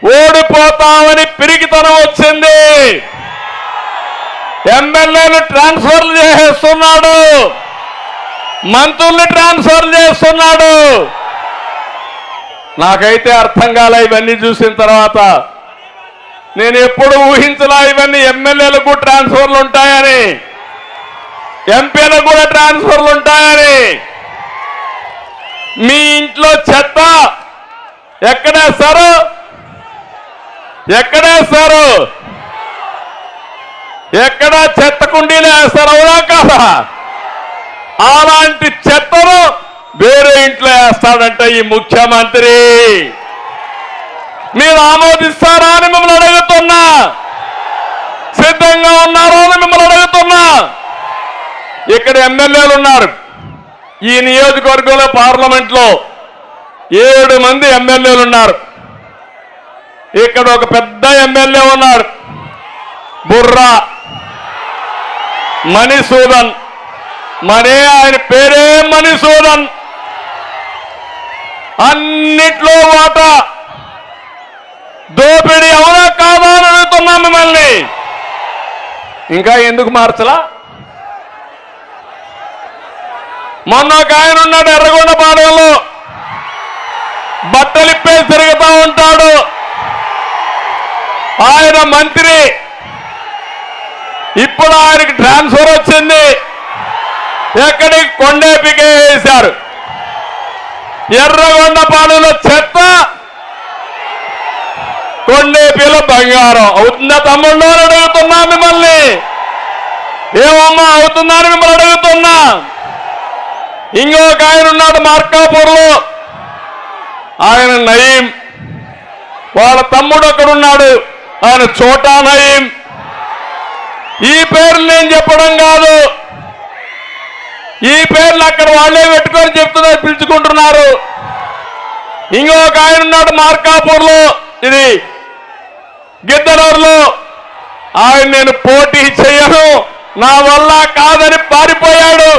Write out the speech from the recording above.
ఓడిపోతామని పిరికితనం వచ్చింది. ఎమ్మెల్యేలు ట్రాన్స్ఫర్లు చేసేస్తున్నాడు, మంత్రుల్ని ట్రాన్స్ఫర్ చేస్తున్నాడు. నాకైతే అర్థం కాలే ఇవన్నీ చూసిన తర్వాత. నేను ఎప్పుడు ఊహించలా ఇవన్నీ ఎమ్మెల్యేలకు ట్రాన్స్ఫర్లు ఉంటాయని, ఎంపీలకు కూడా ట్రాన్స్ఫర్లు ఉంటాయని. మీ ఇంట్లో చెత్త ఎక్కడేస్తారు? ఎక్కడేస్తారు? ఎక్కడ చెత్త కుండీలు వేస్తారు, అవునా కాదా? అలాంటి చెత్తను వేరే ఇంట్లో వేస్తాడంట ఈ ముఖ్యమంత్రి. మీరు ఆమోదిస్తారా అని మిమ్మల్ని అడుగుతున్నా, సిద్ధంగా ఉన్నారా అని మిమ్మల్ని అడుగుతున్నా. ఇక్కడ ఎమ్మెల్యేలు ఉన్నారు. ఈ నియోజకవర్గంలో పార్లమెంట్లో 7 మంది ఎమ్మెల్యేలు ఉన్నారు. ఇక్కడ ఒక పెద్ద ఎమ్మెల్యే ఉన్నారు, బుర్రా మణిసూదన్. ఆయన పేరే మణిసూదన్. అన్నిట్లో వాటా దోపిడీ, అవునా కాదా అని అడుగుతున్నాం మిమ్మల్ని. ఇంకా ఎందుకు మార్చలా? మొన్న ఒక ఆయన ఉన్నాడు ఎర్రగొండపాలెంలో, బట్టలిప్పేసి తిరుగుతూ ఉంటాడు. ఆయన మంత్రి. ఇప్పుడు ఆయనకి ట్రాన్స్ఫర్ వచ్చింది. ఎక్కడికి? కొండేపికే వేశారు. ఎర్రగొండపాలెంలో చెత్త, కొండేపిలో బంగారం. అవుతుందా తమ్ముళ్ళు అని అడుగుతున్నా మిమ్మల్ని. ఏమమ్మా అవుతుందా అని మిమ్మల్ని అడుగుతున్నా. ఇంకొక ఆయన ఉన్నాడు మార్కాపూర్లో, ఆయన నయీం. వాళ్ళ తమ్ముడు అక్కడున్నాడు, ఆయన చోటా నయీం. ఈ పేర్లు నేను చెప్పడం కాదు, ఈ పేర్లు అక్కడ వాళ్ళే పెట్టుకొని చెప్తున్నారు, పిలుచుకుంటున్నారు. ఇంకొక ఆయన ఉన్నాడు మార్కాపూర్లో, ఇది గిద్దలూరులో. ఆయన నేను పోటీ చేయను, నా వల్ల కాదని పారిపోయాడు.